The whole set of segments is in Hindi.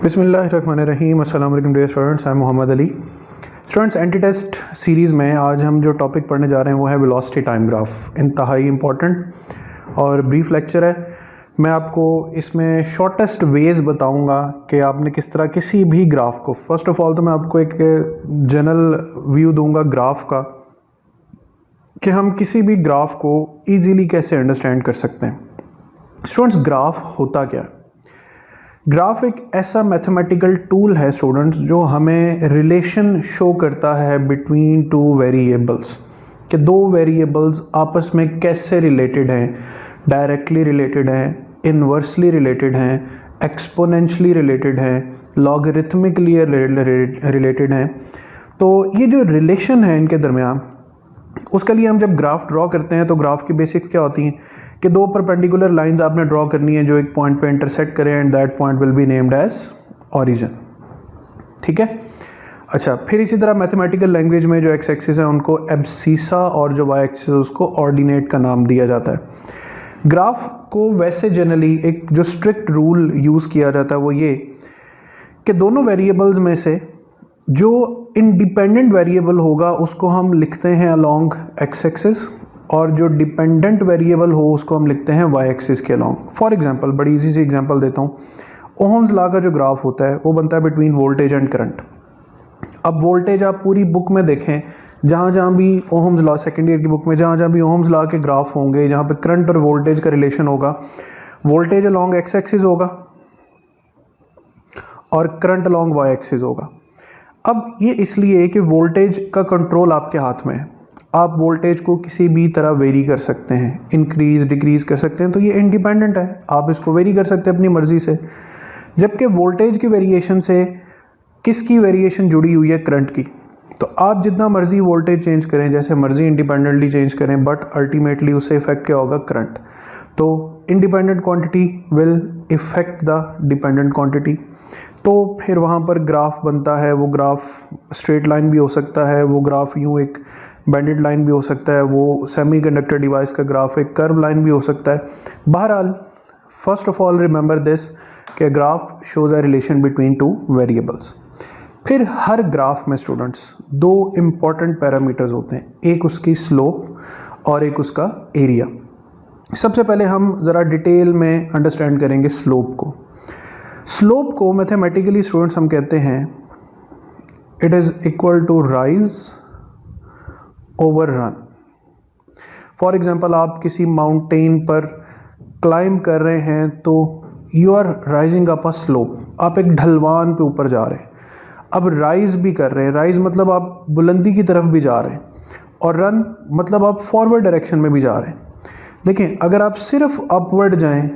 बिस्मिल्लाहिर्रहमानिर्रहीम। अस्सलाम वालेकुम dear students, I am Mohammad Ali. Students, anti test series में आज हम जो टॉपिक पढ़ने जा रहे हैं वो है वेलोसिटी टाइम ग्राफ। इंतहाई इम्पॉर्टेंट और ब्रीफ लेक्चर है। मैं आपको इसमें शॉर्टेस्ट वेज बताऊंगा कि आपने किस तरह किसी भी ग्राफ को, फर्स्ट ऑफ ऑल तो मैं आपको एक जनरल व्यू दूंगा ग्राफ का कि हम किसी भी ग्राफ को ईजीली कैसे अंडरस्टैंड कर सकते हैं। स्टूडेंट्स, ग्राफ होता क्या है? ग्राफ एक ऐसा मैथमेटिकल टूल है स्टूडेंट्स जो हमें रिलेशन शो करता है बिटवीन टू वेरिएबल्स, कि दो वेरिएबल्स आपस में कैसे रिलेटेड हैं, डायरेक्टली रिलेटेड हैं, इन्वर्सली रिलेटेड हैं, एक्सपोनेंशियली रिलेटेड हैं, लॉगरिथमिकली रिलेटेड हैं। तो ये जो रिलेशन है इनके दरमियान, उसके लिए हम जब ग्राफ ड्रॉ करते हैं तो ग्राफ की बेसिक्स क्या होती हैं कि दो परपेंडिकुलर लाइंस आपने ड्रॉ करनी है जो एक पॉइंट पे इंटरसेक्ट करें and that point will be named as origin. ठीक है। अच्छा, फिर इसी तरह मैथमेटिकल लैंग्वेज में जो एक्स एक्सिस है उनको एब्सीसा और जो वाई एक्सिस है उसको ऑर्डिनेट का नाम दिया जाता है। ग्राफ को वैसे जनरली एक जो स्ट्रिक्ट रूल यूज़ किया जाता है वो ये कि दोनों वेरिएबल्स में से जो इंडिपेंडेंट वेरिएबल होगा उसको हम लिखते हैं अलोंग एक्स एक्सिस, और जो डिपेंडेंट वेरिएबल हो उसको हम लिखते हैं वाई एक्सिस के अलोंग। फॉर एग्जांपल, बड़ी इजी सी एग्जांपल देता हूँ। ओहम्स लॉ का जो ग्राफ होता है वो बनता है बिटवीन वोल्टेज एंड करंट। अब वोल्टेज आप पूरी बुक में देखें, जहाँ जहाँ भी ओहम्स लॉ, सेकेंड ईयर की बुक में जहाँ जहाँ भी ओहम्स लॉ के ग्राफ होंगे, जहाँ पे करंट और वोल्टेज का रिलेशन होगा, वोल्टेज अलोंग एक्स एक्सिस होगा और करंट अलोंग वाई एक्सिस होगा। अब ये इसलिए कि वोल्टेज का कंट्रोल आपके हाथ में है। आप वोल्टेज को किसी भी तरह वेरी कर सकते हैं, इंक्रीज डिक्रीज कर सकते हैं, तो ये इंडिपेंडेंट है, आप इसको वेरी कर सकते हैं अपनी मर्जी से। जबकि वोल्टेज की वेरिएशन से किसकी वेरिएशन जुड़ी हुई है? करंट की। तो आप जितना मर्जी वोल्टेज चेंज करें, जैसे मर्जी इंडिपेंडेंटली चेंज करें, बट अल्टीमेटली उससे इफेक्ट क्या होगा? करंट। तो independent quantity will effect the dependent quantity. तो फिर वहाँ पर ग्राफ बनता है। वो ग्राफ स्ट्रेट लाइन भी हो सकता है, वो ग्राफ यूँ एक बैंडेड लाइन भी हो सकता है, वो सेमीकंडक्टर डिवाइस का ग्राफ एक कर्व लाइन भी हो सकता है। बहरहाल, first of all remember this कि graph shows a relation between two variables. फिर हर ग्राफ में स्टूडेंट्स दो इम्पॉर्टेंट पैरामीटर्स होते हैं, एक उसकी स्लोप और एक उसका एरिया। सबसे पहले हम ज़रा डिटेल में अंडरस्टैंड करेंगे स्लोप को। स्लोप को मैथमेटिकली स्टूडेंट्स हम कहते हैं it is equal to rise over run. For example, आप किसी माउंटेन पर क्लाइंब कर रहे हैं तो you are rising up a slope, आप एक ढलवान पे ऊपर जा रहे हैं। अब राइज भी कर रहे हैं, राइज मतलब आप बुलंदी की तरफ भी जा रहे हैं, और रन मतलब आप फॉरवर्ड डायरेक्शन में भी जा रहे हैं। देखें, अगर आप सिर्फ अपवर्ड जाएं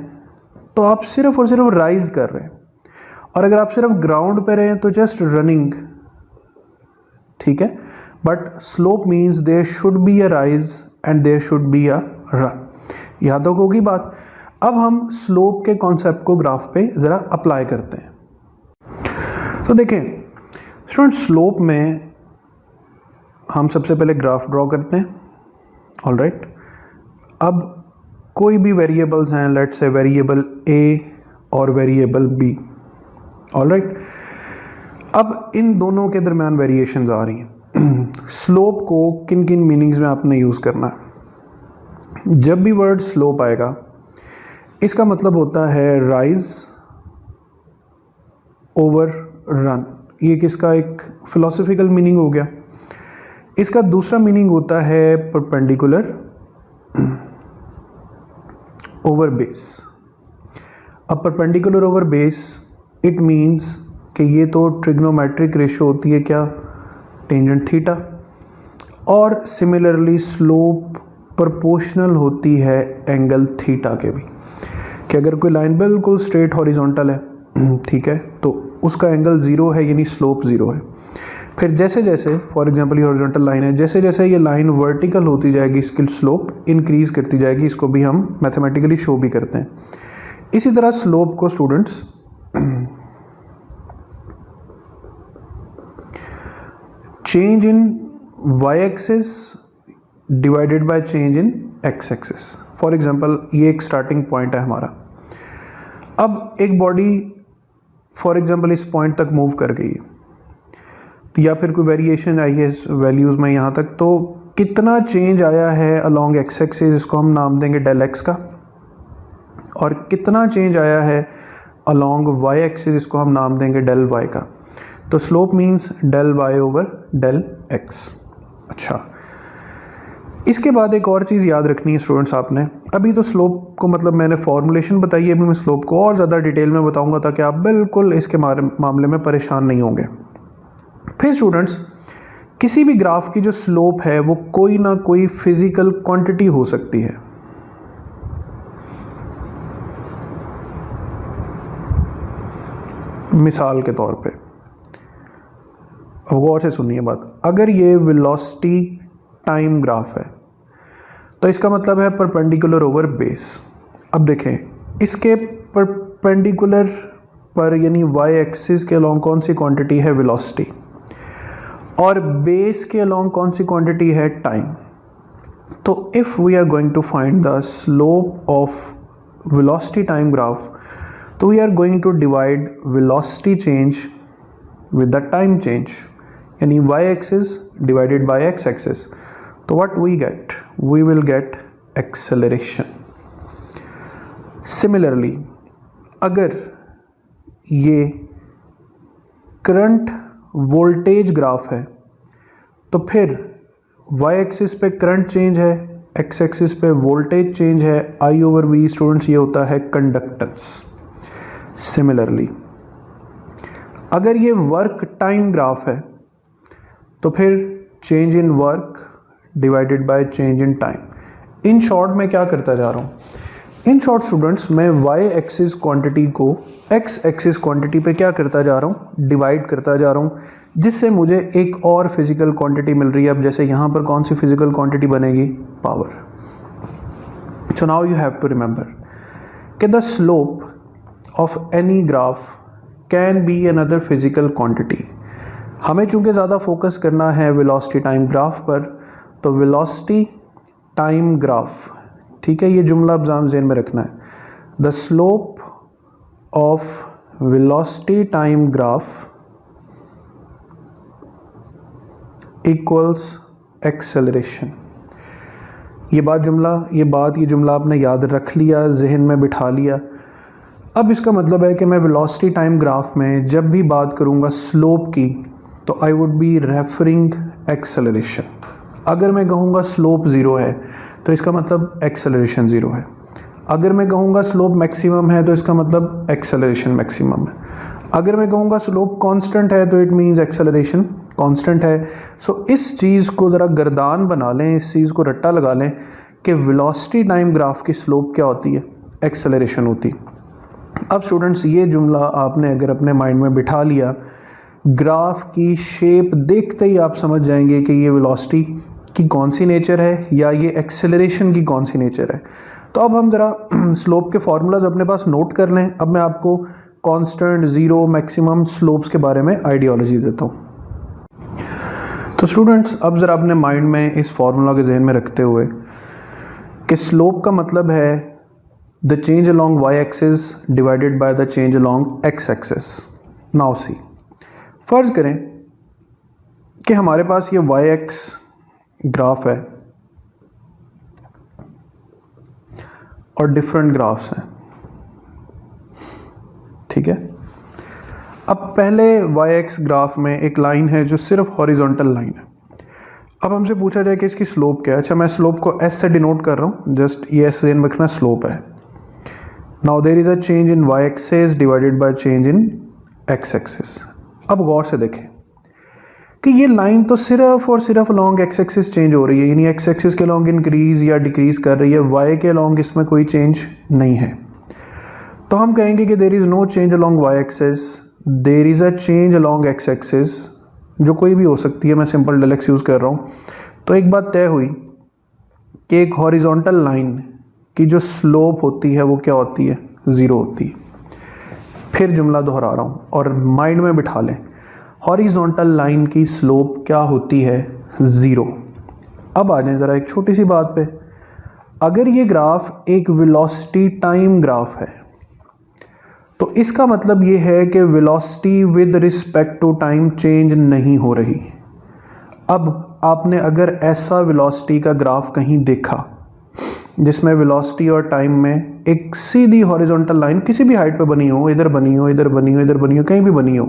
तो आप सिर्फ और सिर्फ राइज कर रहे हैं, और अगर आप सिर्फ ग्राउंड पे रहें तो जस्ट रनिंग। ठीक है। But slope means there should be a rise and there should be a run. यहाँ तक होगी बात। अब हम स्लोप के कॉन्सेप्ट को ग्राफ पे ज़रा अप्लाई करते हैं। तो देखें स्टूडेंट, स्लोप में हम सबसे पहले ग्राफ ड्रॉ करते हैं। ऑलराइट। अब कोई भी वेरिएबल्स हैं, लेट्स से वेरिएबल ए और वेरिएबल बी। ऑलराइट। अब इन दोनों के दरमियान वेरिएशंस आ रही हैं। स्लोप को किन किन मीनिंग्स में आपने यूज़ करना है? जब भी वर्ड स्लोप आएगा, इसका मतलब होता है राइज ओवर रन। ये किसका एक फिलोसफिकल मीनिंग हो गया। इसका दूसरा मीनिंग होता है परपेंडिकुलर ओवर बेस। अब perpendicular over base it means कि ये तो ट्रिग्नोमेट्रिक रेशो होती है क्या? Tangent theta. और सिमिलरली स्लोप प्रोपोर्शनल होती है एंगल थीटा के भी, कि अगर कोई लाइन बिल्कुल स्ट्रेट हॉरिजॉन्टल है, ठीक है, तो उसका एंगल ज़ीरो है, यानी स्लोप ज़ीरो है। फिर जैसे जैसे, फॉर एग्जांपल ये हॉरिजॉन्टल लाइन है, जैसे जैसे ये लाइन वर्टिकल होती जाएगी इसकी स्लोप इंक्रीज करती जाएगी। इसको भी हम मैथमेटिकली शो भी करते हैं। इसी तरह स्लोप को students change in Y axis divided by change in X axis. For example, ये एक स्टार्टिंग पॉइंट है हमारा। अब एक बॉडी फॉर एग्जांपल इस पॉइंट तक मूव कर गई तो या फिर कोई वेरिएशन आई है वैल्यूज़ में यहाँ तक, तो कितना चेंज आया है अलोंग एक्स एक्सिस, इसको हम नाम देंगे डेल एक्स का, और कितना चेंज आया है अलोंग वाई एक्सिस, इसको हम नाम देंगे डेल वाई का। तो slope means del Y over del X. अच्छा, इसके बाद एक और चीज़ याद रखनी है स्टूडेंट्स आपने, अभी तो स्लोप को मतलब मैंने फॉर्मुलेशन बताई है, अभी मैं स्लोप को और ज़्यादा डिटेल में बताऊंगा ताकि आप बिल्कुल इसके मामले में परेशान नहीं होंगे। फिर स्टूडेंट्स, किसी भी ग्राफ की जो स्लोप है वो कोई ना कोई फिजिकल क्वांटिटी हो सकती है। मिसाल के तौर पे, अब गौर से सुनिए बात, अगर ये वेलोसिटी टाइम ग्राफ है तो इसका मतलब है परपेंडिकुलर ओवर बेस। अब देखें, इसके परपेंडिकुलर पर यानी वाई एक्सिस के अलोंग कौन सी क्वांटिटी है, वेलोसिटी, और बेस के अलोंग कौन सी क्वांटिटी है, टाइम। तो if we are going to find the slope of velocity time graph, तो we are going to divide velocity change with the time change, यानी Y axis divided by X axis. तो what we get, we will get acceleration. Similarly, अगर ये करंट वोल्टेज ग्राफ है तो फिर y एक्सिस पे करंट चेंज है, x एक्सिस पे वोल्टेज चेंज है, I ओवर V स्टूडेंट्स ये होता है कंडक्टेंस। सिमिलरली अगर ये वर्क टाइम ग्राफ है तो फिर change in work divided by change in time. In short मैं क्या करता जा रहा हूँ, इन शॉर्ट स्टूडेंट्स मैं वाई एक्सिस क्वांटिटी को एक्स एक्सिस क्वांटिटी पे क्या करता जा रहा हूँ, डिवाइड करता जा रहा हूँ, जिससे मुझे एक और फिजिकल क्वांटिटी मिल रही है। अब जैसे यहाँ पर कौन सी फिजिकल क्वांटिटी बनेगी, power. So now you have to remember कि the slope of any graph can be another physical quantity. हमें चूंकि ज़्यादा फोकस करना है वेलोसिटी टाइम ग्राफ पर, तो वेलोसिटी टाइम ग्राफ, ठीक है, ये जुमला आप ज़हन में रखना है, the slope of velocity time graph equals acceleration. ये जुमला आपने याद रख लिया, जहन में बिठा लिया। अब इसका मतलब है कि मैं वेलोसिटी टाइम ग्राफ में जब भी बात करूँगा स्लोप की, तो I would be referring acceleration. अगर मैं कहूँगा स्लोप ज़ीरो है तो इसका मतलब एक्सेलरेशन ज़ीरो है। अगर मैं कहूँगा स्लोप मैक्सिमम है तो इसका मतलब एक्सेलरेशन मैक्सिमम है। अगर मैं कहूँगा स्लोप कांस्टेंट है तो इट मीन्स एक्सेलरेशन कांस्टेंट है। सो इस चीज़ को ज़रा गर्दान बना लें, इस चीज़ को रट्टा लगा लें कि वेलोसिटी टाइम ग्राफ की स्लोप क्या होती है, एक्सेलरेशन होती। अब स्टूडेंट्स, ये जुमला आपने अगर अपने माइंड में बिठा लिया, ग्राफ की शेप देखते ही आप समझ जाएंगे कि ये वेलोसिटी की कौन सी नेचर है या ये एक्सेलरेशन की कौन सी नेचर है। तो अब हम ज़रा स्लोप के फार्मूलाज अपने पास नोट कर लें। अब मैं आपको कांस्टेंट, ज़ीरो, मैक्सिमम स्लोप्स के बारे में आइडियोलॉजी देता हूँ। तो स्टूडेंट्स, अब ज़रा अपने माइंड में इस फार्मूला के जहन में रखते हुए कि स्लोप का मतलब है the change along Y axis divided by the change along X axis. Now see, फ़र्ज़ करें कि हमारे पास ये वाई एक्स ग्राफ है और डिफरेंट ग्राफ्स हैं, ठीक है। अब पहले वाई एक्स ग्राफ में एक लाइन है जो सिर्फ हॉरिजॉन्टल लाइन है। अब हमसे पूछा जाए कि इसकी स्लोप क्या है। अच्छा, मैं स्लोप को एस से डिनोट कर रहा हूँ, जस्ट ये एस ध्यान रखना स्लोप है। Now there is a change in Y axis divided by change in X axis. अब गौर से देखें कि ये लाइन तो सिर्फ और सिर्फ अलॉन्ग एक्स एक्सिस चेंज हो रही है, यानी एक्स एक्सिस के अलॉन्ग इंक्रीज या डिक्रीज कर रही है, वाई के अलॉन्ग इसमें कोई चेंज नहीं है। तो हम कहेंगे कि there is no change along Y axis, there is a change along X axis, जो कोई भी हो सकती है, मैं सिंपल डेल एक्स यूज़ कर रहा हूँ। तो एक बात तय हुई कि एक हॉरिजॉन्टल लाइन की जो स्लोप होती है वो क्या होती है, ज़ीरो होती है। फिर जुमला दोहरा रहा हूँ और माइंड में बिठा लें, हॉरिजॉन्टल लाइन की स्लोप क्या होती है, ज़ीरो। अब आ जाए ज़रा एक छोटी सी बात पे, अगर ये ग्राफ एक वेलोसिटी टाइम ग्राफ है तो इसका मतलब ये है कि velocity with respect to time change नहीं हो रही। अब आपने अगर ऐसा वेलोसिटी का ग्राफ कहीं देखा जिसमें वेलोसिटी और टाइम में एक सीधी हॉरिजॉन्टल लाइन किसी भी हाइट पे बनी हो, इधर बनी हो, इधर बनी हो, इधर बनी हो, कहीं भी बनी हो,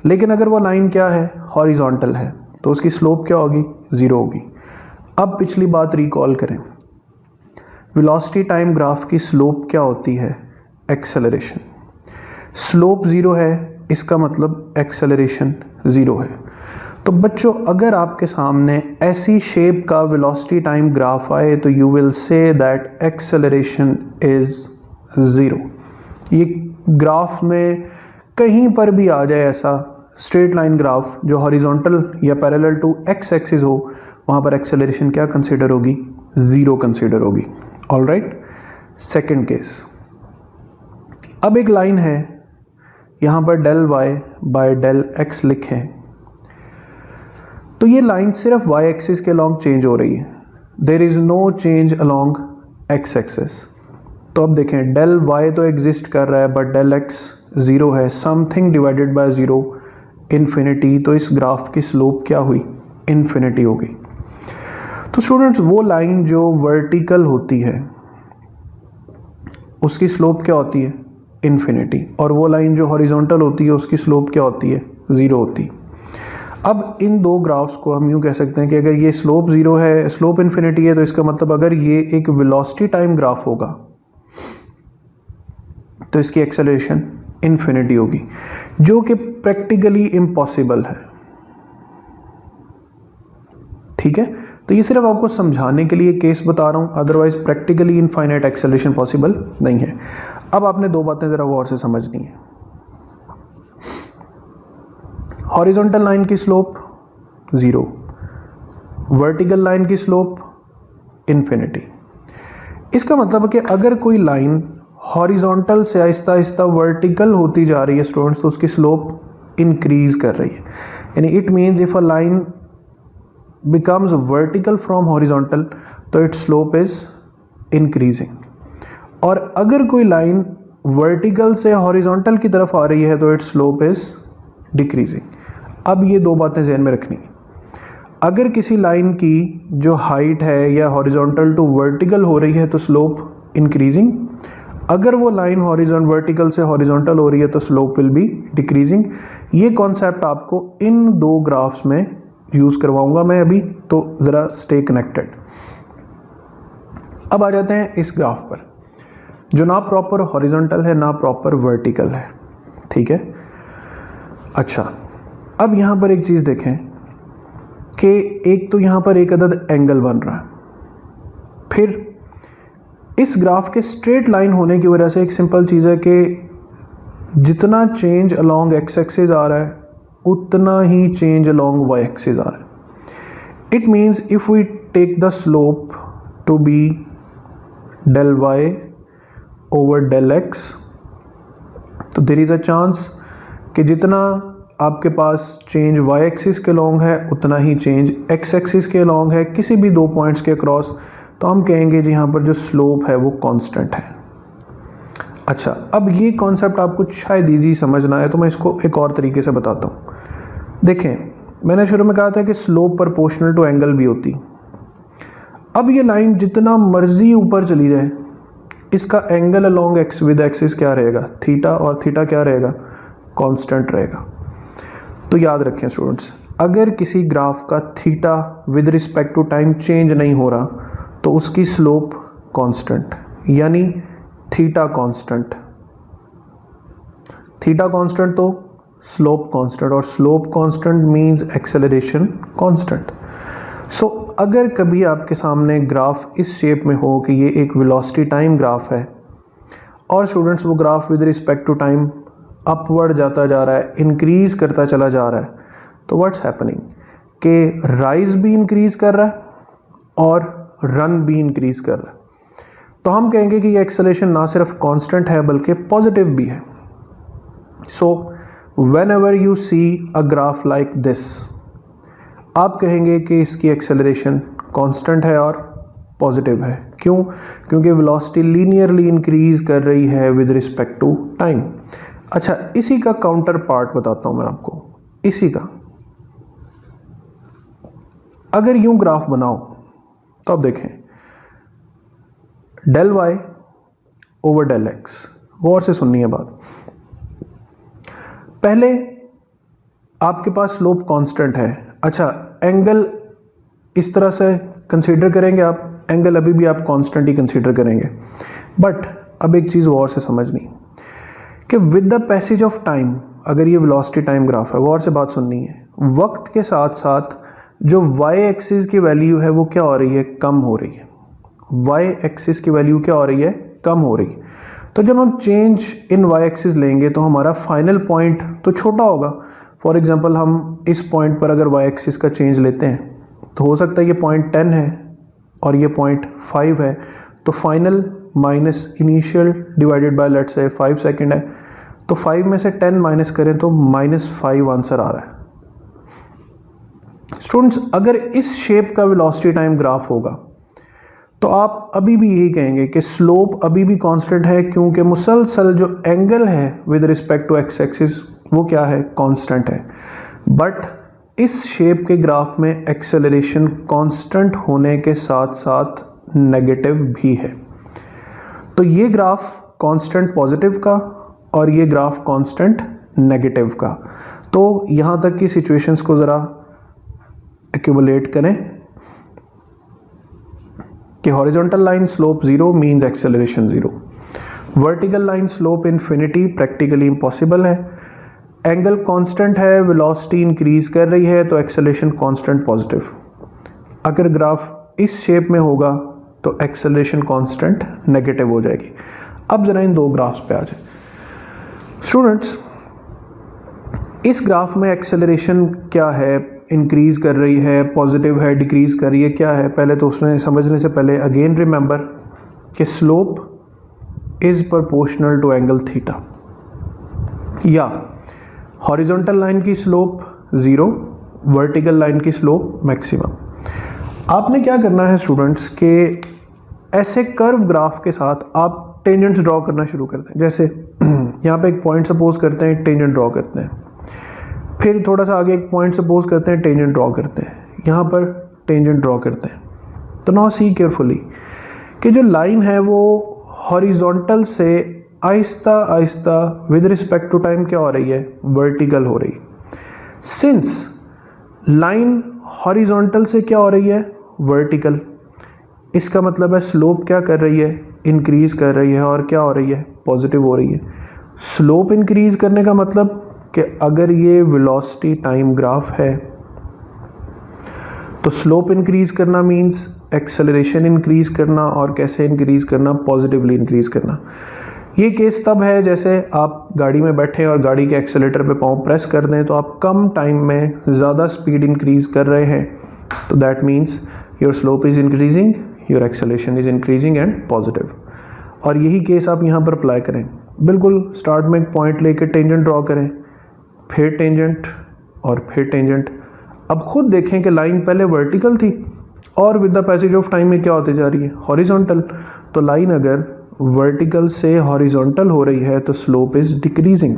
लेकिन अगर वो लाइन क्या है, हॉरिजॉन्टल है, तो उसकी स्लोप क्या होगी, ज़ीरो होगी। अब पिछली बात रिकॉल करें, वेलोसिटी टाइम ग्राफ की स्लोप क्या होती है, एक्सेलरेशन। स्लोप ज़ीरो है, इसका मतलब एक्सेलरेशन ज़ीरो है। तो बच्चों अगर आपके सामने ऐसी शेप का वेलोसिटी टाइम ग्राफ आए तो you will say that acceleration is zero. ये ग्राफ में कहीं पर भी आ जाए ऐसा स्ट्रेट लाइन ग्राफ जो हॉरिजॉन्टल या पैरेलल टू एक्स एक्सिस हो, वहाँ पर एक्सेलरेशन क्या कंसीडर होगी, ज़ीरो कंसीडर होगी। ऑलराइट, सेकंड केस, अब एक लाइन है, यहाँ पर del Y by del X लिखें, तो ये लाइन सिर्फ वाई एक्सिस के अलॉन्ग चेंज हो रही है, there is no change along X axis. तो अब देखें डेल वाई तो एग्जिस्ट कर रहा है बट डेल एक्स ज़ीरो है, something divided by zero infinity, तो इस ग्राफ की स्लोप क्या हुई, इन्फिनिटी हो गई। तो स्टूडेंट्स वो लाइन जो वर्टिकल होती है उसकी स्लोप क्या होती है, इन्फिनिटी, और वो लाइन जो हॉरिजॉन्टल होती है उसकी स्लोप क्या होती है, ज़ीरो होती है। अब इन दो ग्राफ्स को हम यूँ कह सकते हैं कि अगर ये स्लोप ज़ीरो है, स्लोप इन्फिनिटी है, तो इसका मतलब अगर ये एक वेलोसिटी टाइम ग्राफ होगा तो इसकी एक्सेलरेशन इन्फिनिटी होगी, जो कि प्रैक्टिकली इम्पॉसिबल है। ठीक है, तो ये सिर्फ आपको समझाने के लिए केस बता रहा हूँ, otherwise practically infinite acceleration possible नहीं है। अब आपने दो बातें ज़रा गौर से समझनी है। हॉरिजॉन्टल लाइन की स्लोप ज़ीरो, वर्टिकल लाइन की स्लोप इन्फिनिटी। इसका मतलब है कि अगर कोई लाइन हॉरिजॉन्टल से आहिस्ता आहिस्ता वर्टिकल होती जा रही है स्टूडेंट्स, तो उसकी स्लोप इंक्रीज कर रही है। यानी it means if a line becomes vertical from horizontal तो its slope is increasing, और अगर कोई लाइन वर्टिकल से हॉरिजॉन्टल की तरफ आ रही है तो its slope is decreasing। अब ये दो बातें ज़हन में रखनी, अगर किसी लाइन की जो हाइट है या हॉरिजॉन्टल टू वर्टिकल हो रही है तो स्लोप इंक्रीजिंग, अगर वो लाइन वर्टिकल से हॉरिजॉन्टल हो रही है तो स्लोप विल बी डिक्रीजिंग। ये कॉन्सेप्ट आपको इन दो ग्राफ्स में यूज़ करवाऊंगा मैं अभी, तो ज़रा स्टे कनेक्टेड। अब आ जाते हैं इस ग्राफ पर जो ना प्रॉपर हॉरिजॉन्टल है ना प्रॉपर वर्टिकल है। ठीक है, अच्छा अब यहाँ पर एक चीज़ देखें कि एक तो यहाँ पर एक अदद एंगल बन रहा है, फिर इस ग्राफ के स्ट्रेट लाइन होने की वजह से एक सिंपल चीज़ है कि जितना चेंज अलोंग एक्स एक्सिस आ रहा है उतना ही चेंज अलोंग वाई एक्सिस आ रहा है। It means if we take the slope to be del Y over del X, तो देयर इज़ अ चांस कि जितना आपके पास चेंज वाई एक्सिस के अलोंग है उतना ही चेंज एक्स एक्सिस के अलोंग है किसी भी दो पॉइंट्स के अक्रॉस, तो हम कहेंगे जी यहाँ पर जो स्लोप है वो कांस्टेंट है। अच्छा, अब ये कॉन्सेप्ट आपको शायद ईजी समझना है तो मैं इसको एक और तरीके से बताता हूँ। देखें, मैंने शुरू में कहा था कि स्लोप प्रोपोर्शनल टू एंगल भी होती। अब ये लाइन जितना मर्जी ऊपर चली जाए इसका angle along x with axis क्या रहेगा, थीटा, और थीटा क्या रहेगा, कांस्टेंट रहेगा। तो याद रखें स्टूडेंट्स, अगर किसी ग्राफ का theta with respect to time change नहीं हो रहा तो उसकी स्लोप कांस्टेंट, यानी थीटा कांस्टेंट। थीटा कांस्टेंट तो स्लोप कांस्टेंट, और slope constant means acceleration constant. So अगर कभी आपके सामने ग्राफ इस शेप में हो कि ये एक वेलोसिटी टाइम ग्राफ है और स्टूडेंट्स वो graph with respect to time upward जाता जा रहा है, इंक्रीज करता चला जा रहा है, तो व्हाट्स हैपनिंग कि राइज भी इंक्रीज कर रहा है और रन भी इंक्रीज कर रहा है, तो हम कहेंगे कि ये एक्सेलरेशन ना सिर्फ कांस्टेंट है बल्कि पॉजिटिव भी है। So whenever you see a graph like this, आप कहेंगे कि इसकी एक्सेलरेशन कांस्टेंट है और पॉजिटिव है। क्यों? क्योंकि वेलोसिटी लीनियरली इंक्रीज कर रही है विद रिस्पेक्ट टू टाइम। अच्छा, इसी का काउंटर पार्ट बताता हूँ मैं आपको। इसी का अगर यूं ग्राफ बनाओ तो अब देखें, del Y over del X, गौर से सुननी है बात। पहले आपके पास स्लोप कांस्टेंट है। अच्छा, एंगल इस तरह से कंसीडर करेंगे आप, एंगल अभी भी आप कांस्टेंट ही कंसीडर करेंगे। बट अब एक चीज़ गौर से समझनी कि with the passage of time, अगर ये वेलोसिटी टाइम ग्राफ है, गौर से बात सुननी है, वक्त के साथ साथ जो y एक्सिस की वैल्यू है वो क्या हो रही है? कम हो रही है। y एक्सिस की वैल्यू क्या हो रही है? कम हो रही है। तो जब हम चेंज इन y एक्सिस लेंगे तो हमारा फाइनल पॉइंट तो छोटा होगा। फॉर एग्जांपल हम इस पॉइंट पर अगर y एक्सिस का चेंज लेते हैं तो हो सकता है ये पॉइंट 10 है और ये पॉइंट 5 है, तो final minus initial divided by let's say 5 second है, तो 5 में से 10 माइनस करें तो -5 आंसर आ रहा है। स्टूडेंट्स, अगर इस शेप का वेलोसिटी टाइम ग्राफ होगा तो आप अभी भी यही कहेंगे कि स्लोप अभी भी कांस्टेंट है, क्योंकि मुसलसल जो एंगल है with respect to X axis वो क्या है? कांस्टेंट है। बट इस शेप के ग्राफ में एक्सेलरेशन कांस्टेंट होने के साथ साथ नेगेटिव भी है। तो ये ग्राफ कांस्टेंट पॉजिटिव का और ये ग्राफ कांस्टेंट नेगेटिव का। तो यहाँ तक की सिचुएशंस को ज़रा एक्यूमुलेट करें कि horizontal line slope 0 means acceleration 0, vertical line slope infinity practically impossible है, एंगल कांस्टेंट है, वेलोसिटी इंक्रीज कर रही है तो एक्सेलरेशन कांस्टेंट पॉजिटिव। अगर ग्राफ इस शेप में होगा तो एक्सेलरेशन कांस्टेंट नेगेटिव हो जाएगी। अब ज़रा इन दो ग्राफ्स पे आ जाए। स्टूडेंट्स, इस ग्राफ में एक्सेलरेशन क्या है? इंक्रीज कर रही है, पॉजिटिव है, डिक्रीज कर रही है, क्या है? पहले तो उसमें समझने से पहले अगेन रिमेंबर कि slope is proportional to angle theta, या हॉरिजॉन्टल लाइन की स्लोप 0, वर्टिकल लाइन की स्लोप मैक्सिमम। आपने क्या करना है स्टूडेंट्स कि ऐसे कर्व ग्राफ के साथ आप टेंजेंट्स ड्रॉ करना शुरू करते हैं। जैसे यहाँ पे एक पॉइंट सपोज करते हैं, टेंजेंट ड्रॉ करते हैं, फिर थोड़ा सा आगे एक पॉइंट सपोज करते हैं, टेंजेंट ड्रॉ करते हैं, यहाँ पर टेंजेंट ड्रॉ करते हैं। तो नाउ सी केयरफुली कि जो लाइन है वो हॉरिजॉन्टल से Aahista Aahista with respect to time क्या हो रही है? वर्टिकल हो रही। सिंस लाइन हॉरिजॉन्टल से क्या हो रही है? वर्टिकल, इसका मतलब है स्लोप क्या कर रही है? इंक्रीज कर रही है। और क्या हो रही है? पॉजिटिव हो रही है। स्लोप इंक्रीज करने का मतलब कि अगर ये वेलोसिटी टाइम ग्राफ है तो स्लोप इंक्रीज करना मींस एक्सेलरेशन इंक्रीज करना, और कैसे इंक्रीज करना? पॉजिटिवली इंक्रीज करना। ये केस तब है जैसे आप गाड़ी में बैठे और गाड़ी के एक्सेलेटर पे पाँव प्रेस कर दें तो आप कम टाइम में ज़्यादा स्पीड इंक्रीज कर रहे हैं, तो that means your slope is increasing, your acceleration is increasing and positive. और यही केस आप यहाँ पर अप्लाई करें। बिल्कुल स्टार्ट में एक पॉइंट लेकर टेंजेंट ड्रॉ करें, फिर टेंजेंट और फिर टेंजेंट। अब खुद देखें कि लाइन पहले वर्टिकल थी और with the passage of time में क्या होती जा रही है? हॉरिजॉन्टल। तो लाइन अगर वर्टिकल से हॉरिजॉन्टल हो रही है तो slope is decreasing.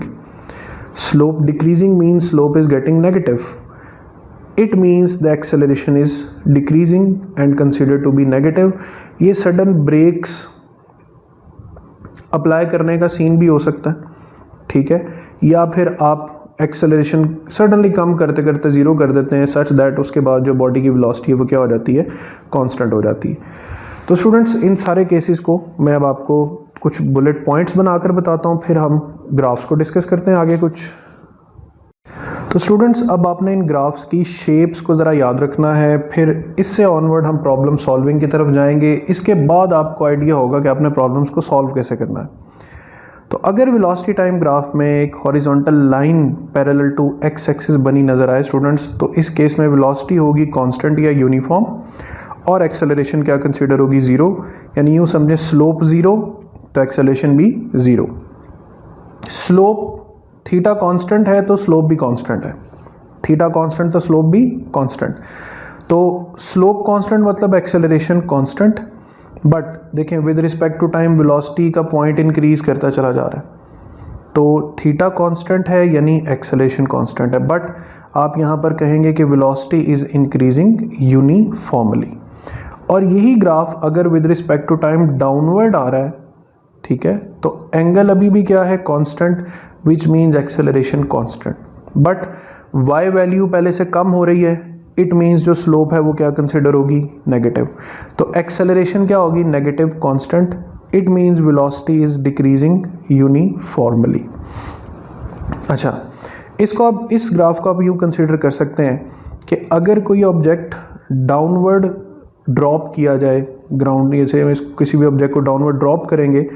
Slope decreasing means slope is getting negative. It means the acceleration is decreasing and consider to be negative. ये सडन ब्रेक्स अप्लाई करने का सीन भी हो सकता है, ठीक है, या फिर आप एक्सेलरेशन सडनली कम करते करते ज़ीरो कर देते हैं सच दैट उसके बाद जो बॉडी की वेलोसिटी है वो क्या हो जाती है? कांस्टेंट हो जाती है। तो स्टूडेंट्स, इन सारे केसेस को मैं अब आपको कुछ बुलेट पॉइंट्स बनाकर बताता हूँ, फिर हम ग्राफ्स को डिस्कस करते हैं आगे कुछ। तो स्टूडेंट्स, अब आपने इन ग्राफ्स की शेप्स को ज़रा याद रखना है, फिर इससे ऑनवर्ड हम प्रॉब्लम सॉल्विंग की तरफ जाएंगे। इसके बाद आपको आइडिया होगा कि आपने प्रॉब्लम्स को सॉल्व कैसे करना है। तो अगर वेलोसिटी टाइम ग्राफ में एक horizontal line parallel to X axis बनी नज़र आए स्टूडेंट्स, तो इस केस में वेलोसिटी होगी कांस्टेंट या यूनिफॉर्म, और एक्सेलरेशन क्या कंसीडर होगी? 0। यानी यूँ समझें स्लोप 0 तो एक्सेलरेशन भी 0। स्लोप थीटा कांस्टेंट है तो स्लोप भी कांस्टेंट है, थीटा कांस्टेंट तो स्लोप भी कांस्टेंट। तो स्लोप कांस्टेंट मतलब एक्सेलरेशन कांस्टेंट, बट देखें with respect to time velocity का पॉइंट इंक्रीज करता चला जा रहा है, तो थीटा कांस्टेंट है यानी एक्सेलरेशन कांस्टेंट है, बट आप यहाँ पर कहेंगे कि वेलोसिटी इज़ इंक्रीजिंग यूनिफॉर्मली। और यही ग्राफ अगर with respect to time downward आ रहा है, ठीक है, तो एंगल अभी भी क्या है, constant, which means acceleration constant, but y value पहले से कम हो रही है, इट मीन्स जो स्लोप है वो क्या कंसिडर होगी, नेगेटिव। तो एक्सेलरेशन क्या होगी, negative constant, it means velocity is decreasing uniformly. अच्छा, इसको आप इस ग्राफ को आप यूँ कंसिडर कर सकते हैं कि अगर कोई ऑब्जेक्ट डाउनवर्ड ड्रॉप किया जाए ग्राउंड, जैसे हम किसी भी ऑब्जेक्ट को डाउनवर्ड ड्रॉप करेंगे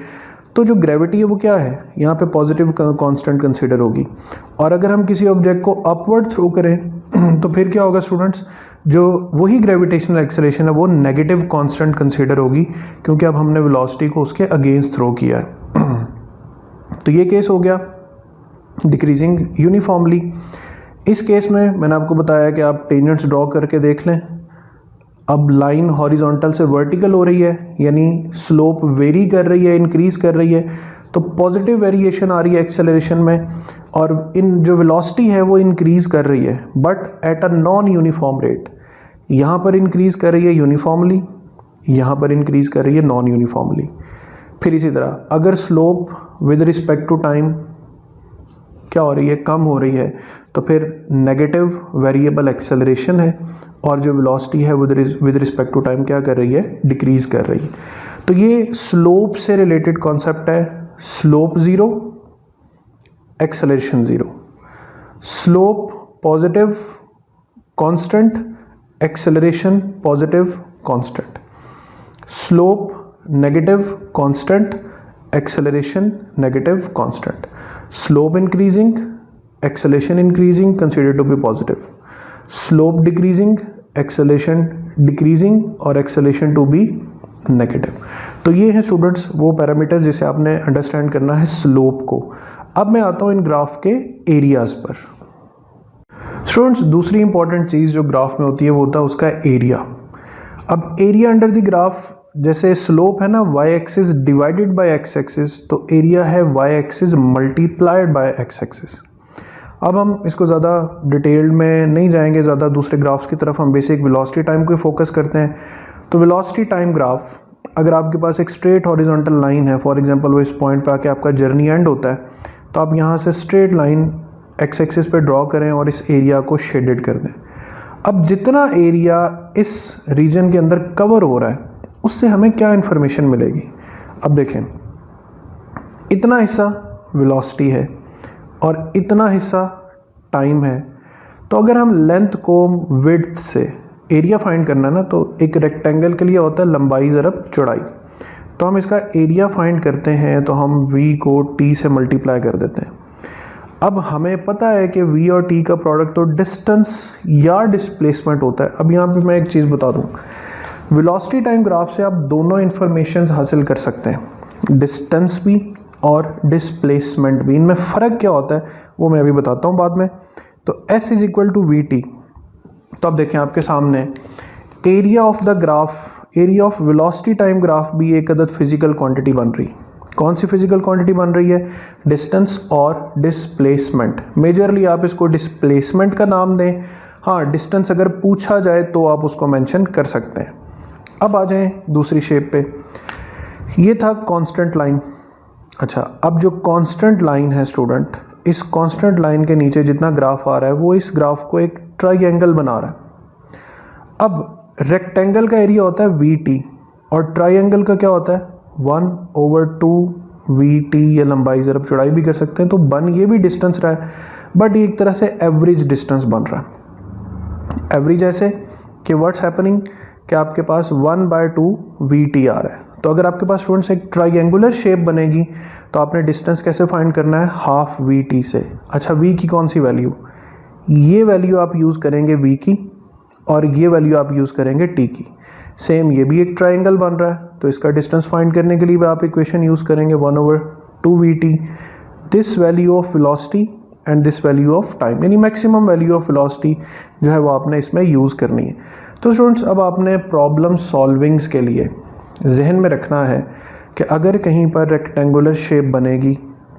तो जो ग्रेविटी है वो क्या है, यहाँ पे पॉजिटिव कांस्टेंट कंसिडर होगी। और अगर हम किसी ऑब्जेक्ट को अपवर्ड थ्रो करें तो फिर क्या होगा स्टूडेंट्स, जो वही ग्रेविटेशनल एक्सेलरेशन है वो नेगेटिव कांस्टेंट कंसिडर होगी, क्योंकि अब हमने वेलोसिटी को उसके अगेंस्ट थ्रो किया है। तो ये केस हो गया डिक्रीजिंग यूनिफॉर्मली। इस केस में मैंने आपको बताया कि आप टेंजेंट्स ड्रॉ करके देख लें। अब लाइन हॉरिजॉन्टल से वर्टिकल हो रही है, यानी स्लोप वेरी कर रही है, इंक्रीज कर रही है, तो पॉजिटिव वेरिएशन आ रही है एक्सेलरेशन में, और इन जो वेलोसिटी है वो इंक्रीज कर रही है, but at a non uniform rate. यहाँ पर इंक्रीज कर रही है यूनिफॉर्मली, यहाँ पर इंक्रीज कर रही है नॉन यूनिफॉर्मली। फिर इसी तरह अगर slope with respect to time क्या हो रही है, कम हो रही है, तो फिर नेगेटिव वेरिएबल एक्सेलरेशन है, और जो वेलोसिटी है विद रिस्पेक्ट टू टाइम क्या कर रही है, डिक्रीज कर रही है। तो ये स्लोप से रिलेटेड कॉन्सेप्ट है, slope zero, acceleration zero. Slope positive constant, acceleration positive constant. Slope negative constant, acceleration negative constant. Slope increasing, acceleration increasing, considered to be positive. Slope decreasing, acceleration decreasing और acceleration to be negative. तो ये हैं स्टूडेंट्स वो पैरामीटर्स जिसे आपने अंडरस्टैंड करना है स्लोप को। अब मैं आता हूँ इन ग्राफ के एरियाज पर। स्टूडेंट्स दूसरी इंपॉर्टेंट चीज़ जो ग्राफ में होती है वो होता है उसका एरिया। अब एरिया अंडर द ग्राफ, जैसे स्लोप है ना y axis divided bye x axis, तो एरिया है y axis multiplied by x axis. अब हम इसको ज़्यादा डिटेल्ड में नहीं जाएंगे, ज़्यादा दूसरे ग्राफ्स की तरफ हम बेसिक वेलोसिटी टाइम को फोकस करते हैं। तो वेलोसिटी टाइम ग्राफ, अगर आपके पास एक स्ट्रेट हॉरिजॉन्टल लाइन है, फॉर एग्जांपल वो इस पॉइंट पे आके आपका जर्नी एंड होता है, तो आप यहाँ से स्ट्रेट लाइन x एक्सिस पे ड्रॉ करें और इस एरिया को शेडेड कर दें। अब जितना एरिया इस रीजन के अंदर कवर हो रहा है उससे हमें क्या इन्फॉर्मेशन मिलेगी। अब देखें, इतना हिस्सा वेलोसिटी है और इतना हिस्सा टाइम है, तो अगर हम लेंथ को विड्थ से एरिया फाइंड करना ना, तो एक रेक्टेंगल के लिए होता है लंबाई ज़रब चौड़ाई, तो हम इसका एरिया फाइंड करते हैं तो हम v को t से मल्टीप्लाई कर देते हैं। अब हमें पता है कि v और t का प्रोडक्ट तो डिस्टेंस या डिस्प्लेसमेंट होता है। अब यहाँ पे मैं एक चीज़ बता दूँ, वेलोसिटी टाइम ग्राफ से आप दोनों इन्फॉर्मेशन हासिल कर सकते हैं, डिस्टेंस भी और डिस्प्लेसमेंट भी। इनमें फ़र्क क्या होता है वो मैं अभी बताता हूँ बाद में। तो s is equal to V T. तो अब देखें आपके सामने area of the graph, area of velocity time graph भी एक अदद फिजिकल क्वांटिटी बन रही। कौन सी फिजिकल क्वांटिटी बन रही है, डिस्टेंस और डिस्प्लेसमेंट। मेजरली आप इसको डिस्प्लेसमेंट का नाम दें, हाँ डिस्टेंस अगर पूछा जाए तो आप उसको मेंशन कर सकते हैं। अब आ जाएं दूसरी शेप पे, ये था कांस्टेंट लाइन। अच्छा, अब जो कांस्टेंट लाइन है स्टूडेंट, इस कांस्टेंट लाइन के नीचे जितना ग्राफ आ रहा है वो इस ग्राफ को एक ट्राइंगल बना रहा है। अब रेक्टेंगल का एरिया होता है वी टी और ट्राइंगल का क्या होता है 1/2 वी टी, या लंबाई ज़रब चौड़ाई भी कर सकते हैं। तो बन ये भी डिस्टेंस रहा है, बट ये एक तरह से एवरेज डिस्टेंस बन रहा है। एवरेज ऐसे कि व्हाट्स हैपनिंग कि आपके पास 1/2 वी टी आ रहा है। तो अगर आपके पास स्टूडेंट्स एक ट्राइंगुलर शेप बनेगी तो आपने डिस्टेंस कैसे फाइंड करना है, हाफ वी टी से। अच्छा, वी की कौन सी वैल्यू, ये वैल्यू आप यूज़ करेंगे वी की और ये वैल्यू आप यूज़ करेंगे टी की। सेम ये भी एक ट्राइंगल बन रहा है, तो इसका डिस्टेंस फाइंड करने के लिए भी आप इक्वेशन यूज़ करेंगे 1/2 we T, this value of velocity and this value of time, यानी मैक्सिमम वैल्यू ऑफ वेलोसिटी जो है वो आपने इसमें यूज़ करनी है। तो स्टूडेंट्स अब आपने प्रॉब्लम सॉल्विंग्स के लिए जहन में रखना है कि अगर कहीं पर रेक्टेंगुलर शेप बनेगी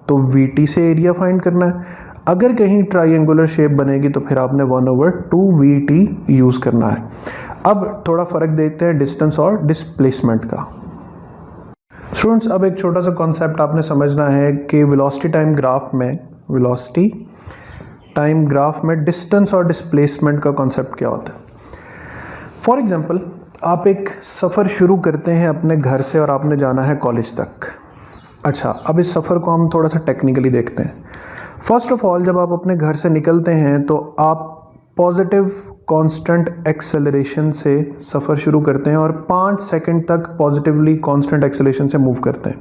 तो VT से एरिया फाइंड करना है, अगर कहीं ट्राइंगुलर शेप बनेगी तो फिर आपने 1/2VT यूज़ करना है। अब थोड़ा फ़र्क देखते हैं डिस्टेंस और डिस्प्लेसमेंट का। स्टूडेंट्स अब एक छोटा सा कॉन्सेप्ट आपने समझना है कि वेलोसिटी टाइम ग्राफ में डिस्टेंस और डिस्प्लेसमेंट का कॉन्सेप्ट क्या होता है। फॉर एग्जांपल आप एक सफ़र शुरू करते हैं अपने घर से और आपने जाना है कॉलेज तक। अच्छा, अब इस सफ़र को हम थोड़ा सा टेक्निकली देखते हैं। फर्स्ट ऑफ ऑल जब आप अपने घर से निकलते हैं तो आप पॉजिटिव कांस्टेंट एक्सेलरेशन से सफ़र शुरू करते हैं और 5 सेकंड तक पॉजिटिवली कांस्टेंट एक्सेलरेशन से मूव करते हैं।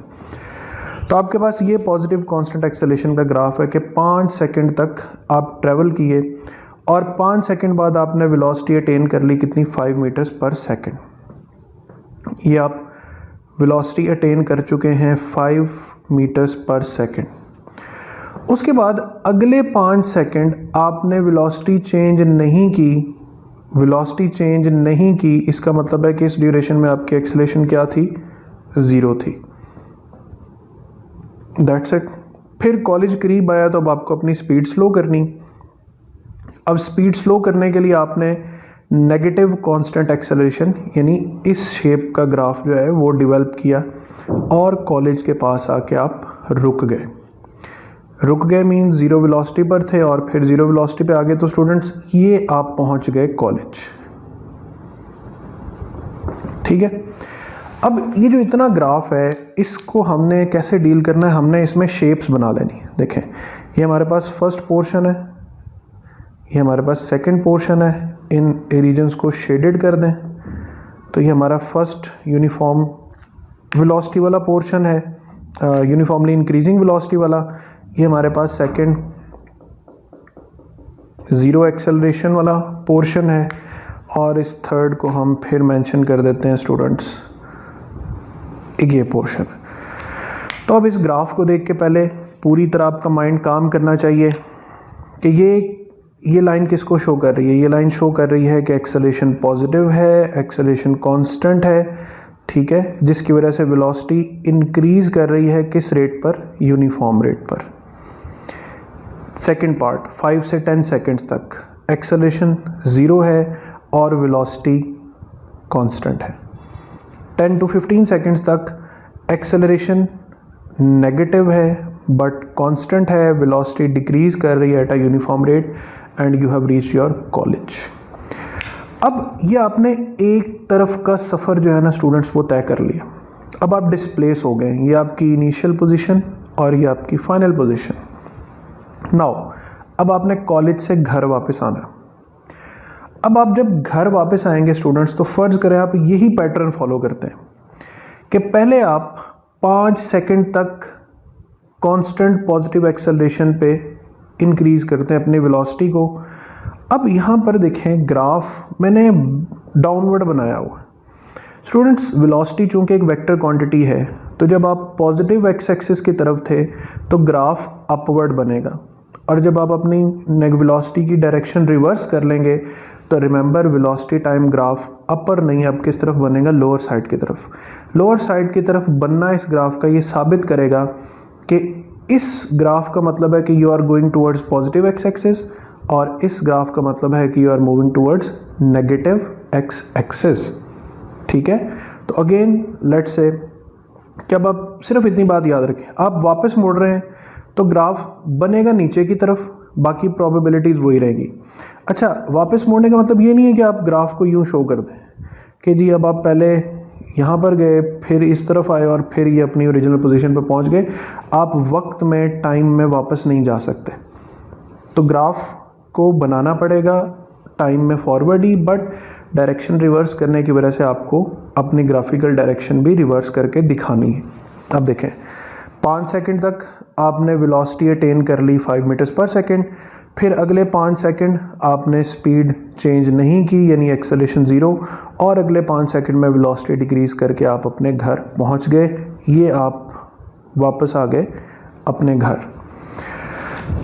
तो आपके पास ये पॉजिटिव कांस्टेंट एक्सेलरेशन का ग्राफ है कि 5 सेकंड तक आप ट्रैवल किए और 5 सेकंड बाद आपने वेलोसिटी अटेन कर ली कितनी, 5 मीटर्स पर सेकंड। ये आप वेलोसिटी अटेन कर चुके हैं 5 मीटर्स पर सेकंड। उसके बाद अगले 5 सेकंड आपने वेलोसिटी चेंज नहीं की, इसका मतलब है कि इस ड्यूरेशन में आपकी एक्सेलरेशन क्या थी, 0 थी। That's it. फिर कॉलेज करीब आया तो अब आपको अपनी स्पीड स्लो करनी। अब स्पीड स्लो करने के लिए आपने नेगेटिव कांस्टेंट एक्सेलरेशन यानी इस शेप का ग्राफ जो है वो डेवलप किया और कॉलेज के पास आके आप रुक गए मीन्स 0 वेलोसिटी पर थे और फिर 0 वेलोसिटी पे आगे तो स्टूडेंट्स ये आप पहुंच गए कॉलेज। ठीक है। अब ये जो इतना ग्राफ है इसको हमने कैसे डील करना है, हमने इसमें शेप्स बना लेनी। देखें, ये हमारे पास फर्स्ट पोर्शन है, ये हमारे पास सेकंड पोर्शन है, इन रीजन्स को शेडेड कर दें तो ये हमारा फर्स्ट यूनिफॉर्म वेलोसिटी वाला पोर्शन है, यूनिफॉर्मली इंक्रीजिंग वेलोसिटी वाला। ये हमारे पास सेकंड 0 एक्सेलरेशन वाला पोर्शन है और इस थर्ड को हम फिर मेंशन कर देते हैं स्टूडेंट्स ये पोर्शन। तो अब इस ग्राफ को देख के पहले पूरी तरह आपका माइंड काम करना चाहिए कि ये लाइन किसको शो कर रही है। ये लाइन शो कर रही है कि एक्सेलरेशन पॉजिटिव है, एक्सेलरेशन कांस्टेंट है, ठीक है, जिसकी वजह से वेलोसिटी इंक्रीज कर रही है किस रेट पर, यूनिफॉर्म रेट पर। सेकंड पार्ट 5 से 10 सेकंड्स तक एक्सेलरेशन 0 है और वेलोसिटी कांस्टेंट है। 10 to 15 सेकंड्स तक एक्सेलरेशन नेगेटिव है बट कांस्टेंट है, वेलोसिटी डिक्रीज कर रही है eight a uniform rate and you have reached your college. अब ये आपने एक तरफ का सफ़र जो है ना स्टूडेंट्स वो तय कर लिया। अब आप डिस्प्लेस हो गए, ये आपकी इनिशियल पोजीशन और ये आपकी फाइनल पोजीशन। नाउ अब आपने कॉलेज से घर वापस आना। अब आप जब घर वापस आएंगे स्टूडेंट्स तो फ़र्ज़ करें आप यही पैटर्न फॉलो करते हैं कि पहले आप 5 सेकंड तक कांस्टेंट पॉजिटिव एक्सेलरेशन पे इंक्रीज़ करते हैं अपनी वेलोसिटी को। अब यहाँ पर देखें ग्राफ मैंने डाउनवर्ड बनाया हुआ। स्टूडेंट्स वेलोसिटी चूँकि एक वेक्टर क्वांटिटी है तो जब आप पॉजिटिव एक्स एक्सिस की तरफ थे तो ग्राफ अपवर्ड बनेगा और जब आप अपनी वेलोसिटी की डायरेक्शन रिवर्स कर लेंगे तो रिमेंबर वेलोसिटी टाइम ग्राफ अपर नहीं अब किस तरफ बनेगा, लोअर साइड की तरफ। लोअर साइड की तरफ बनना इस ग्राफ का ये साबित करेगा कि इस ग्राफ का मतलब है कि you are going towards positive X axis और इस ग्राफ का मतलब है कि you are moving towards negative X axis. ठीक है। तो अगेन लेट्स से कि अब आप सिर्फ इतनी बात याद रखें, आप वापस मुड़ रहे हैं तो ग्राफ बनेगा नीचे की तरफ, बाकी प्रोबेबिलिटीज़ वही रहेगी। अच्छा, वापस मोड़ने का मतलब ये नहीं है कि आप ग्राफ को यूँ शो कर दें कि जी अब आप पहले यहाँ पर गए फिर इस तरफ आए और फिर ये अपनी ओरिजिनल पोजीशन पर पहुँच गए। आप वक्त में टाइम में वापस नहीं जा सकते, तो ग्राफ को बनाना पड़ेगा टाइम में forward he, but direction reverse करने की वजह से आपको अपनी ग्राफिकल डायरेक्शन भी रिवर्स करके दिखानी है। अब देखें 5 सेकंड तक आपने वेलोसिटी अटेन कर ली 5 मीटर्स पर सेकंड, फिर अगले 5 सेकंड आपने स्पीड चेंज नहीं की यानी एक्सेलरेशन 0 और अगले 5 सेकंड में वेलोसिटी डिक्रीज़ करके आप अपने घर पहुंच गए। ये आप वापस आ गए अपने घर।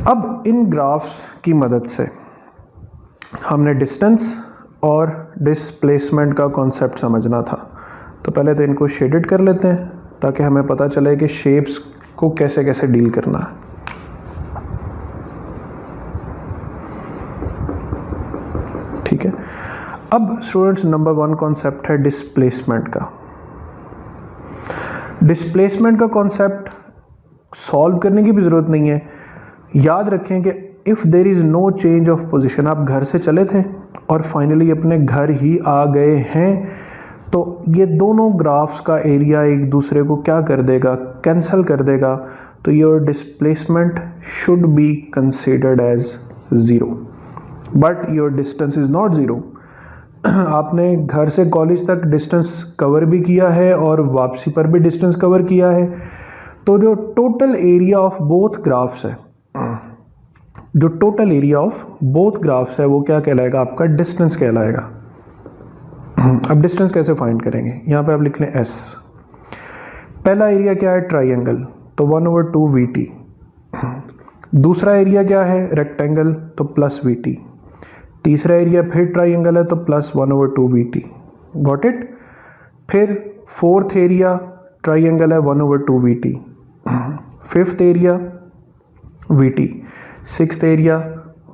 अब इन ग्राफ्स की मदद से हमने डिस्टेंस और डिस्प्लेसमेंट का कॉन्सेप्ट समझना था। तो पहले तो इनको शेडेड कर लेते हैं ताकि हमें पता चले कि शेप्स को कैसे कैसे डील करना है। ठीक है, अब स्टूडेंट्स नंबर 1 कॉन्सेप्ट है डिस्प्लेसमेंट का। डिस्प्लेसमेंट का कॉन्सेप्ट सॉल्व करने की भी ज़रूरत नहीं है। याद रखें कि if there is no change of position, आप घर से चले थे और फाइनली अपने घर ही आ गए हैं, तो ये दोनों ग्राफ्स का एरिया एक दूसरे को क्या कर देगा, कैंसिल कर देगा। तो your displacement should be considered as zero, but your distance is not zero. आपने घर से कॉलेज तक डिस्टेंस कवर भी किया है और वापसी पर भी डिस्टेंस कवर किया है। तो जो total area of both graphs है, जो total area of both graphs है वो क्या कहलाएगा, आपका डिस्टेंस कहलाएगा। अब डिस्टेंस कैसे फाइंड करेंगे, यहाँ पे आप लिख लें s। पहला एरिया क्या है, ट्राइंगल, तो 1/2 VT। दूसरा एरिया क्या है, रेक्टेंगल, तो प्लस VT। तीसरा एरिया फिर ट्राइंगल है तो प्लस 1/2 VT। Got it. फिर फोर्थ एरिया ट्राइंगल है 1/2 VT। Fifth area VT। Sixth area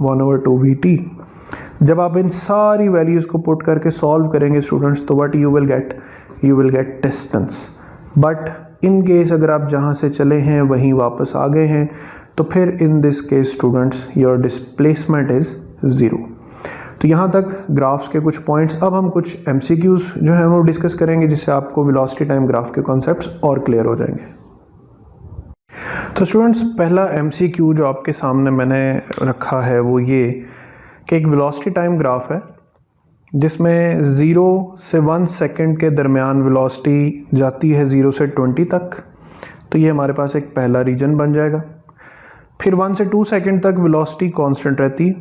1/2 VT। जब आप इन सारी वैल्यूज़ को पुट करके सॉल्व करेंगे स्टूडेंट्स, तो what you will get, you will get distance. But in case अगर आप जहाँ से चले हैं वहीं वापस आ गए हैं, तो फिर in this case students your displacement is zero. तो यहाँ तक ग्राफ्स के कुछ पॉइंट्स। अब हम कुछ MCQs जो है वो डिस्कस करेंगे, जिससे आपको वेलोसिटी टाइम ग्राफ के कॉन्सेप्ट्स और क्लियर हो जाएंगे। तो स्टूडेंट्स पहला MCQ जो आपके सामने मैंने रखा है वो ये कि एक वेलोसिटी टाइम ग्राफ है जिसमें 0 से 1 सेकंड के दरमियान वेलोसिटी जाती है 0 से 20 तक। तो ये हमारे पास एक पहला रीजन बन जाएगा। फिर 1 से 2 सेकंड तक वेलोसिटी कांस्टेंट रहती,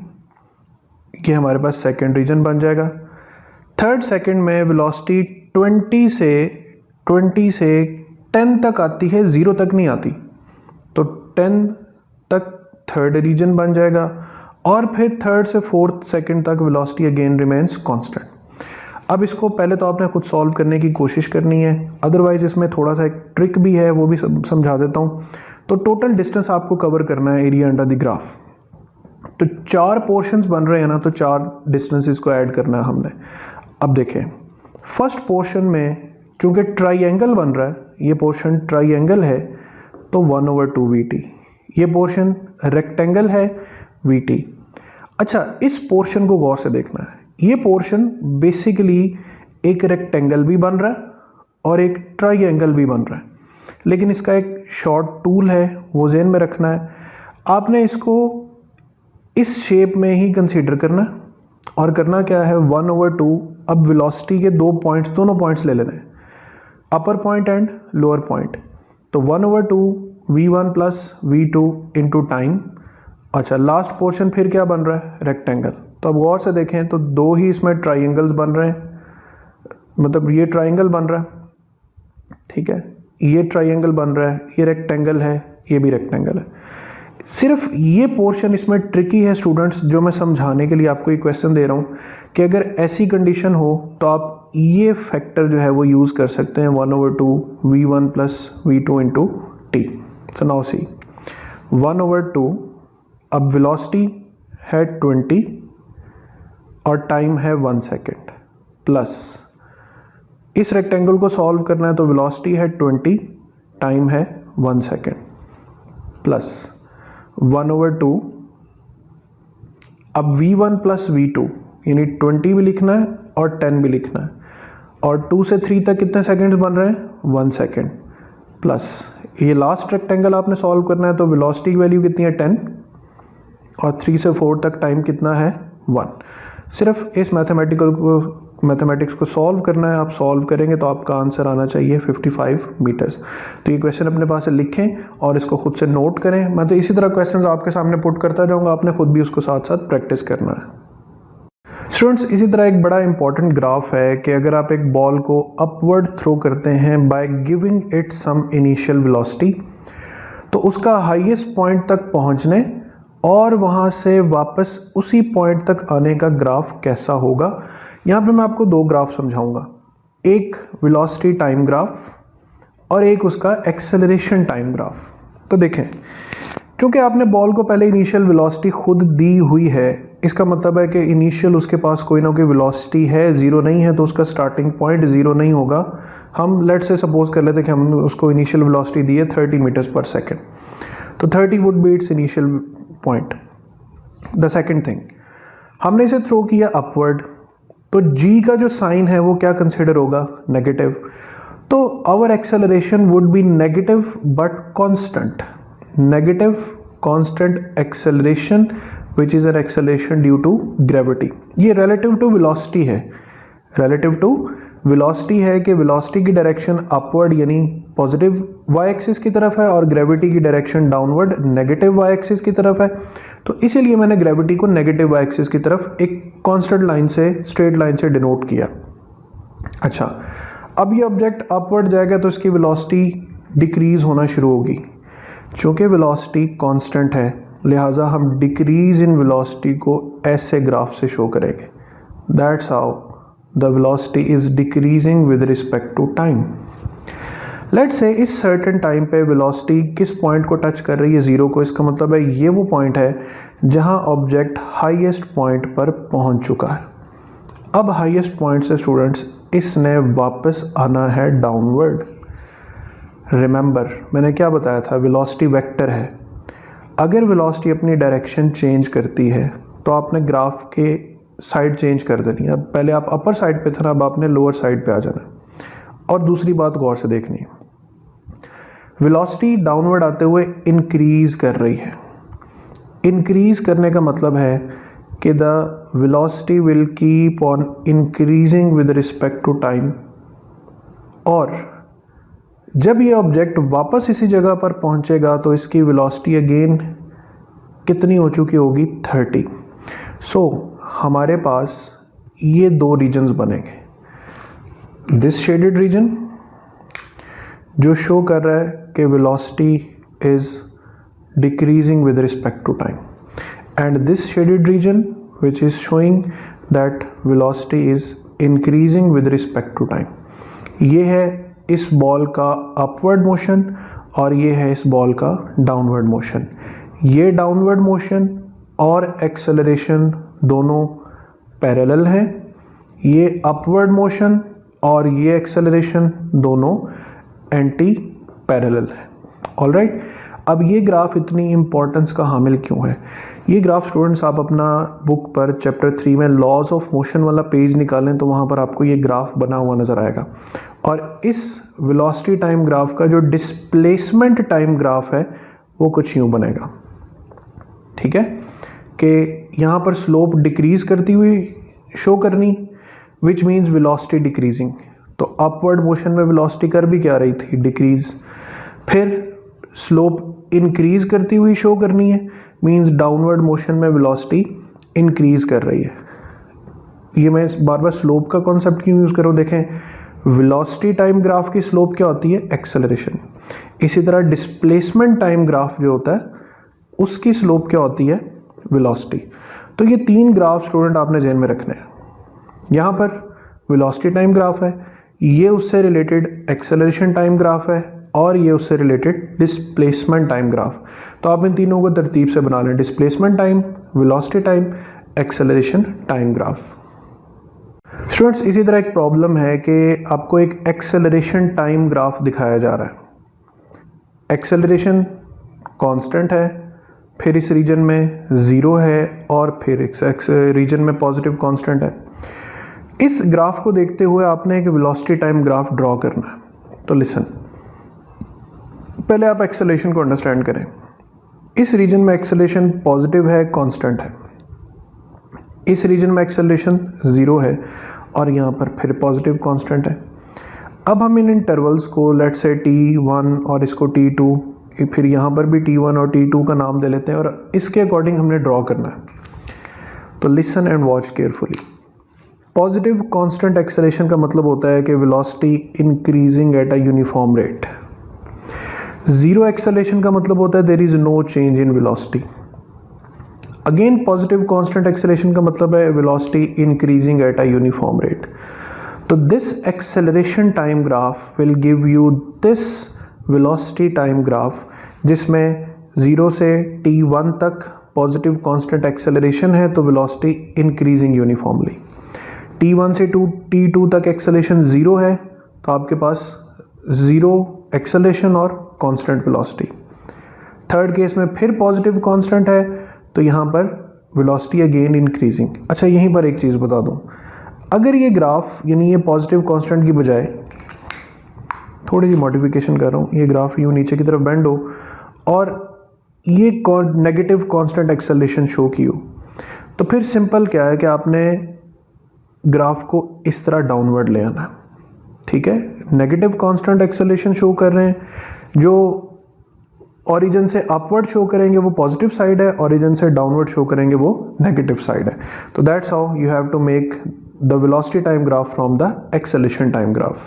ये हमारे पास सेकंड रीजन बन जाएगा। थर्ड सेकंड में वेलोसिटी 20 से 10 तक आती है, 0 तक नहीं आती, तो 10 तक थर्ड रीजन बन जाएगा। और फिर थर्ड से फोर्थ सेकंड तक वेलोसिटी अगेन रिमेन्स कांस्टेंट। अब इसको पहले तो आपने खुद सॉल्व करने की कोशिश करनी है, अदरवाइज इसमें थोड़ा सा एक ट्रिक भी है, वो भी समझा देता हूँ। तो टोटल डिस्टेंस आपको कवर करना है एरिया अंडर द ग्राफ। तो 4 पोर्शंस बन रहे हैं ना, तो 4 डिस्टेंसेस को ऐड करना है हमने। अब देखें फर्स्ट पोर्शन में चूंकि ट्राइंगल बन रहा है, ये पोर्शन ट्राइंगल है तो 1/2 VT। ये पोर्शन रेक्टेंगल है VT। अच्छा, इस पोर्शन को गौर से देखना है। ये पोर्शन बेसिकली एक रेक्टेंगल भी बन रहा है और एक ट्राइंगल भी बन रहा है, लेकिन इसका एक शॉर्ट टूल है, वो ज़हन में रखना है। आपने इसको इस शेप में ही कंसीडर करना है और करना क्या है, 1/2। अब वेलोसिटी के दोनों पॉइंट्स ले लेने हैं, अपर पॉइंट एंड लोअर पॉइंट। तो 1/2 V1 plus V2 into time. अच्छा, लास्ट पोर्शन फिर क्या बन रहा है, रेक्टेंगल। तो अब गौर से देखें तो 2 ही इसमें ट्राइंगल्स बन रहे हैं, मतलब ये ट्राइंगल बन रहा है, ठीक है, ये ट्राइंगल बन रहा है, ये रेक्टेंगल है, ये भी रेक्टेंगल है। सिर्फ ये पोर्शन इसमें ट्रिकी है स्टूडेंट्स, जो मैं समझाने के लिए आपको ये क्वेश्चन दे रहा हूँ कि अगर ऐसी कंडीशन हो तो आप ये फैक्टर जो है वो यूज़ कर सकते हैं, 1/2 V1 plus V2 into T। So now see 1/2, अब वेलोसिटी है 20 और टाइम है 1 सेकेंड, प्लस इस रेक्टेंगल को सॉल्व करना है तो वेलोसिटी है 20, टाइम है 1 सेकेंड, प्लस 1/2। अब V1 प्लस V2 यानी 20 भी लिखना है और 10 भी लिखना है, और 2 से 3 तक कितने सेकेंड्स बन रहे हैं, 1 सेकेंड, प्लस ये लास्ट रेक्टेंगल आपने सॉल्व करना है तो वेलोसिटी की वैल्यू कितनी है, 10, और 3 से 4 तक टाइम कितना है, 1। सिर्फ इस मैथमेटिक्स को सॉल्व करना है। आप सॉल्व करेंगे तो आपका आंसर आना चाहिए 55 मीटर्स। तो ये क्वेश्चन अपने पास से लिखें और इसको खुद से नोट करें। मैं तो इसी तरह क्वेश्चंस आपके सामने पुट करता जाऊंगा, आपने खुद भी उसको साथ साथ प्रैक्टिस करना है। स्टूडेंट्स, इसी तरह एक बड़ा इंपॉर्टेंट ग्राफ है कि अगर आप एक बॉल को अपवर्ड थ्रो करते हैं by giving it some initial velocity, तो उसका हाईएस्ट पॉइंट तक पहुंचने और वहां से वापस उसी पॉइंट तक आने का ग्राफ कैसा होगा, यहाँ पे मैं आपको दो ग्राफ समझाऊंगा, एक वेलोसिटी टाइम ग्राफ और एक उसका एक्सेलरेशन टाइम ग्राफ। तो देखें, क्योंकि आपने बॉल को पहले इनिशियल वेलोसिटी खुद दी हुई है, इसका मतलब है कि इनिशियल उसके पास कोई ना कोई वेलोसिटी है, ज़ीरो नहीं है तो उसका स्टार्टिंग पॉइंट ज़ीरो नहीं होगा। हम लेट से सपोज कर लेते हैं कि हमने उसको इनिशियल वेलोसिटी दी है 30 मीटर्स पर सेकेंड, तो 30 would be it's initial point. The second thing, हमने इसे थ्रो किया अपवर्ड, तो जी का जो साइन है वो क्या कंसिडर होगा, नेगेटिव। तो our acceleration would be negative but constant, negative constant acceleration which is an acceleration due to gravity. ये रिलेटिव टू वेलोसिटी है, रिलेटिव टू वेलोसिटी है कि वेलोसिटी की डायरेक्शन अपवर्ड यानी पॉजिटिव वाई एक्सिस की तरफ है और ग्रेविटी की direction downward negative Y axis की तरफ है। तो इसीलिए मैंने ग्रेविटी को नेगेटिव वाई एक्सिस की तरफ एक कांस्टेंट लाइन से, स्ट्रेट लाइन से डिनोट किया। अच्छा, अब ये ऑब्जेक्ट अपवर्ड जाएगा तो इसकी वेलोसिटी डिक्रीज होना शुरू होगी। चूँकि वेलोसिटी कांस्टेंट है लिहाजा हम डिक्रीज इन वेलोसिटी को ऐसे ग्राफ से शो करेंगे, that's how the velocity is decreasing with respect to time. Let's say इस सर्टेन टाइम पे वेलोसिटी किस पॉइंट को टच कर रही है, ज़ीरो को। इसका मतलब है ये वो पॉइंट है जहां ऑब्जेक्ट हाईएस्ट पॉइंट पर पहुंच चुका है। अब हाईएस्ट पॉइंट से स्टूडेंट्स इसने वापस आना है डाउनवर्ड। रिमेंबर मैंने क्या बताया था, वेलोसिटी वेक्टर है। अगर वेलोसिटी अपनी डायरेक्शन चेंज करती है तो आपने ग्राफ के साइड चेंज कर देनी है। अब पहले आप अपर साइड पे था, अब आपने लोअर साइड पे आ जाना है। और दूसरी बात गौर से देखनी है, वेलोसिटी डाउनवर्ड आते हुए इंक्रीज कर रही है। इंक्रीज करने का मतलब है कि the velocity will keep on increasing with respect to time, और जब ये ऑब्जेक्ट वापस इसी जगह पर पहुंचेगा तो इसकी वेलोसिटी अगेन कितनी हो चुकी होगी, 30। सो हमारे पास ये दो रीजन्स बनेंगे। दिस शेडेड रीजन जो शो कर रहा है कि velocity is decreasing with respect to time, and this shaded region which is showing that velocity is increasing with respect to time. ये है इस बॉल का अपवर्ड मोशन और ये है इस बॉल का डाउनवर्ड मोशन। ये डाउनवर्ड मोशन और एक्सेलरेशन दोनों पैरेलल हैं, ये अपवर्ड मोशन और ये एक्सेलरेशन दोनों एंटी पैरेलल है। ऑलराइट, अब ये ग्राफ इतनी इंपॉर्टेंस का हामिल क्यों है? ये ग्राफ स्टूडेंट्स आप अपना बुक पर चैप्टर 3 में लॉज ऑफ मोशन वाला पेज निकालें तो वहाँ पर आपको ये ग्राफ बना हुआ नज़र आएगा। और इस वेलोसिटी टाइम ग्राफ का जो डिस्प्लेसमेंट टाइम ग्राफ है वो कुछ यूँ बनेगा, ठीक है, कि यहाँ पर स्लोप डिक्रीज करती हुई शो करनी, विच मीन्स वेलोसिटी डिक्रीजिंग। तो अपवर्ड मोशन में वेलोसिटी कर भी क्या रही थी, डिक्रीज। फिर स्लोप इंक्रीज करती हुई शो करनी है, मीन्स डाउनवर्ड मोशन में वेलोसिटी इंक्रीज कर रही है। ये मैं बार बार स्लोप का कॉन्सेप्ट क्यों यूज़ कर रहा हूँ, देखें वेलोसिटी टाइम ग्राफ की स्लोप क्या होती है, एक्सेलरेशन। इसी तरह डिस्प्लेसमेंट टाइम ग्राफ जो होता है उसकी स्लोप क्या होती है, वेलोसिटी। तो ये तीन ग्राफ स्टूडेंट आपने ध्यान में रखने हैं। यहाँ पर वेलोसिटी टाइम ग्राफ है, ये उससे रिलेटेड एक्सेलरेशन टाइम ग्राफ है और ये उससे रिलेटेड डिस्प्लेसमेंट टाइम ग्राफ। तो आप इन तीनों को तरतीब से बना लें, displacement time, velocity time, acceleration time graph. Students इसी तरह एक प्रॉब्लम है कि आपको एक एक्सेलरेशन टाइम ग्राफ दिखाया जा रहा है। एक्सेलरेशन कांस्टेंट है, फिर इस रीजन में ज़ीरो है और फिर इस रीजन में पॉजिटिव कांस्टेंट है। इस ग्राफ को देखते हुए आपने एक वेलोसिटी टाइम ग्राफ ड्रॉ करना है। तो लिसन, पहले आप एक्सेलरेशन को अंडरस्टैंड करें। इस रीजन में एक्सेलरेशन पॉजिटिव है, कांस्टेंट है। इस रीजन में एक्सेलरेशन ज़ीरो है और यहाँ पर फिर पॉजिटिव कांस्टेंट है। अब हम इन इंटरवल्स को लेट्स से t1 और इसको t2, फिर यहाँ पर भी t1 और t2 का नाम दे लेते हैं और इसके अकॉर्डिंग हमने ड्रॉ करना है। तो listen and watch carefully. Positive constant acceleration का मतलब होता है कि velocity increasing at a uniform rate. Zero acceleration का मतलब होता है there is no change in velocity. Again positive constant acceleration का मतलब है velocity increasing at a uniform rate. तो this acceleration time graph will give you this velocity time graph, जिसमें 0 से t1 तक पॉजिटिव कांस्टेंट एक्सेलरेशन है तो वेलोसिटी इंक्रीजिंग यूनिफॉर्मली। t1 से t2 तक एक्सेलरेशन 0 है तो आपके पास 0 एक्सेलरेशन और कांस्टेंट वेलोसिटी। थर्ड केस में फिर पॉजिटिव कांस्टेंट है तो यहाँ पर वेलोसिटी अगेन इंक्रीजिंग। अच्छा, यहीं पर एक चीज़ बता दूँ, अगर ये ग्राफ यानी ये पॉजिटिव कांस्टेंट की बजाय थोड़ी सी मॉडिफिकेशन कर रहा हूँ, ये ग्राफ यूँ नीचे की तरफ बेंड हो और ये नेगेटिव कांस्टेंट एक्सेलरेशन शो की हो, तो फिर सिंपल क्या है कि आपने ग्राफ को इस तरह डाउनवर्ड ले आना है। ठीक है, नेगेटिव कांस्टेंट एक्सेलरेशन शो कर रहे हैं, जो ओरिजिन से अपवर्ड शो करेंगे वो पॉजिटिव साइड है, ओरिजिन से डाउनवर्ड शो करेंगे वो नेगेटिव साइड है। तो that's how you have to make the velocity time graph from the acceleration time graph.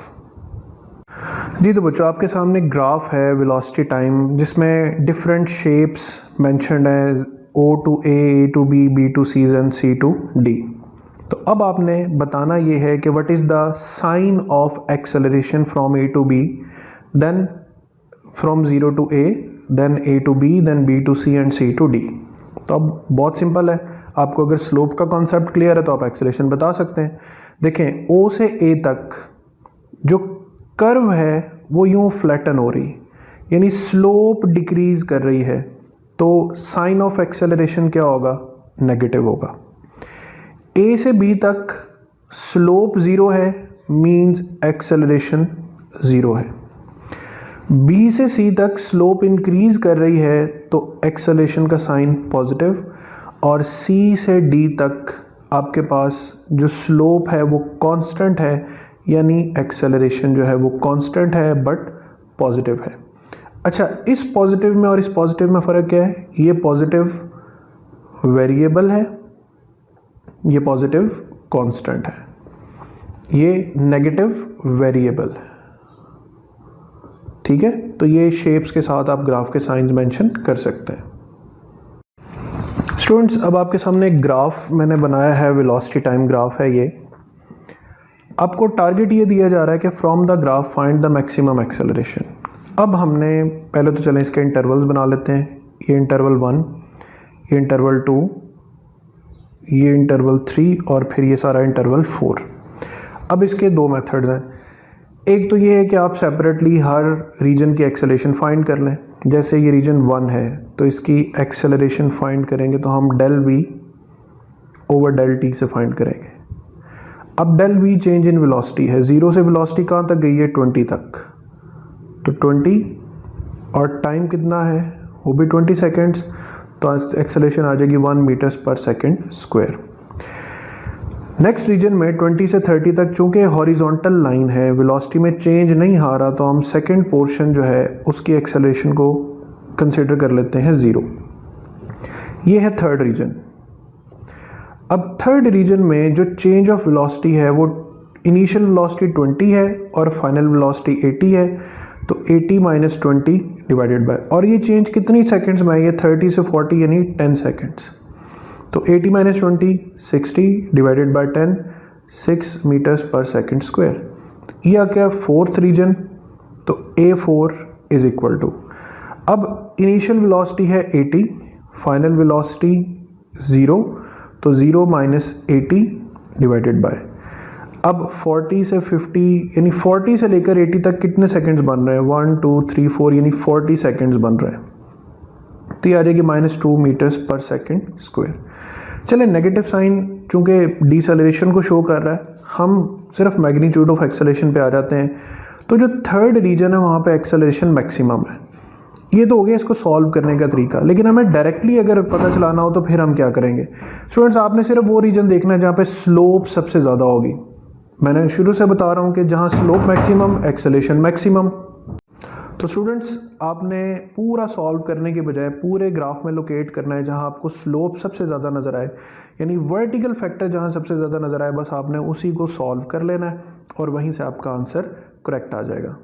जी तो बच्चों, आपके सामने ग्राफ है वेलोसिटी टाइम, जिसमें डिफरेंट शेप्स मेंशन्ड हैं, O to A to B, B to C and C to D। तो अब आपने बताना ये है कि what is the sign of acceleration from A to B, then from 0 to A, then A to B, then B to C and C to D। तो अब बहुत सिंपल है, आपको अगर स्लोप का कॉन्सेप्ट क्लियर है तो आप एक्सेलरेशन बता सकते हैं। देखें, O से A तक जो कर्व है वो यूँ फ्लैटन हो रही, यानी स्लोप डिक्रीज कर रही है, तो साइन ऑफ एक्सेलरेशन क्या होगा? नेगेटिव होगा। ए से बी तक स्लोप 0 है, मींस एक्सेलरेशन 0 है। बी से सी तक स्लोप इंक्रीज कर रही है तो एक्सेलरेशन का साइन पॉजिटिव, और सी से डी तक आपके पास जो स्लोप है वो कांस्टेंट है, यानी एक्सेलरेशन जो है वो कांस्टेंट है बट पॉजिटिव है। अच्छा, इस पॉजिटिव में और इस पॉजिटिव में फ़र्क क्या है? ये पॉजिटिव वेरिएबल है, ये पॉजिटिव कांस्टेंट है, ये नेगेटिव वेरिएबल है। ठीक है, तो ये शेप्स के साथ आप ग्राफ के साइंस मेंशन कर सकते हैं। स्टूडेंट्स, अब आपके सामने एक ग्राफ मैंने बनाया है, वेलोसिटी टाइम ग्राफ है ये। आपको टारगेट ये दिया जा रहा है कि from the graph find the maximum acceleration. अब हमने पहले तो चलें इसके इंटरवल्स बना लेते हैं। ये इंटरवल 1, ये इंटरवल 2, ये इंटरवल 3 और फिर ये सारा इंटरवल 4। अब इसके दो मेथड्स हैं। एक तो ये है कि आप सेपरेटली हर रीजन की एक्सेलरेशन फाइंड कर लें। जैसे ये रीजन 1 है तो इसकी एक्सेलरेशन फाइंड करेंगे तो हम del V over del T से फाइंड करेंगे। अब del V change in velocity है, 0 से वेलोसिटी कहाँ तक गई है? 20 तक, तो 20 और टाइम कितना है? वो भी 20 सेकेंड्स, तो एक्सेलरेशन आ जाएगी 1 मीटर्स पर सेकेंड स्क्वायर। नेक्स्ट रीजन में 20 से 30 तक चूँकि हॉरिजॉन्टल लाइन है, वेलोसिटी में चेंज नहीं आ रहा, तो हम सेकेंड पोर्शन जो है उसकी एक्सेलरेशन को कंसिडर कर लेते हैं 0। ये है थर्ड रीजन। अब थर्ड रीजन में जो चेंज ऑफ वेलोसिटी है वो इनिशियल वेलोसिटी 20 है और फाइनल वेलोसिटी 80 है, तो 80 माइनस 20 डिवाइडेड बाय, और ये चेंज कितनी सेकंड्स में है? ये 30 से 40 यानी 10 सेकंड्स। तो 80 माइनस 20 60 डिवाइडेड बाय 10 6 मीटर्स पर सेकंड स्क्वायर। यह क्या? फोर्थ रीजन, तो A4 इज इक्वल टू, अब इनिशियल वेलोसिटी है 80, फाइनल वेलोसिटी 0, तो 0 माइनस 80 डिवाइडेड बाय, अब 40 से 50 यानी 40 से लेकर 80 तक कितने सेकंड्स बन रहे हैं? 1 2 3 4 यानी 40 सेकंड्स बन रहे हैं, तो ये आ जाएगी -2 मीटर्स पर सेकंड स्क्वायर। चले, नेगेटिव साइन चूँकि डिसेलरेशन को शो कर रहा है, हम सिर्फ मैग्नीट्यूड ऑफ एक्सेलरेशन पे आ जाते हैं। तो जो थर्ड रीजन है वहाँ पे एक्सेलरेशन मैक्सिमम है। ये तो हो गया इसको सॉल्व करने का तरीका, लेकिन हमें डायरेक्टली अगर पता चलाना हो तो फिर हम क्या करेंगे? स्टूडेंट्स, आपने सिर्फ वो रीजन देखना है जहाँ पे स्लोप सबसे ज़्यादा होगी। मैंने शुरू से बता रहा हूँ कि जहाँ स्लोप मैक्सिमम, एक्सेलरेशन मैक्सिमम। तो स्टूडेंट्स, आपने पूरा सॉल्व करने के बजाय पूरे ग्राफ में लोकेट करना है जहाँ आपको स्लोप सबसे ज़्यादा नज़र आए, यानी वर्टिकल फैक्टर जहाँ सबसे ज़्यादा नज़र आए, बस आपने उसी को सॉल्व कर लेना है और वहीं से आपका आंसर करेक्ट आ जाएगा।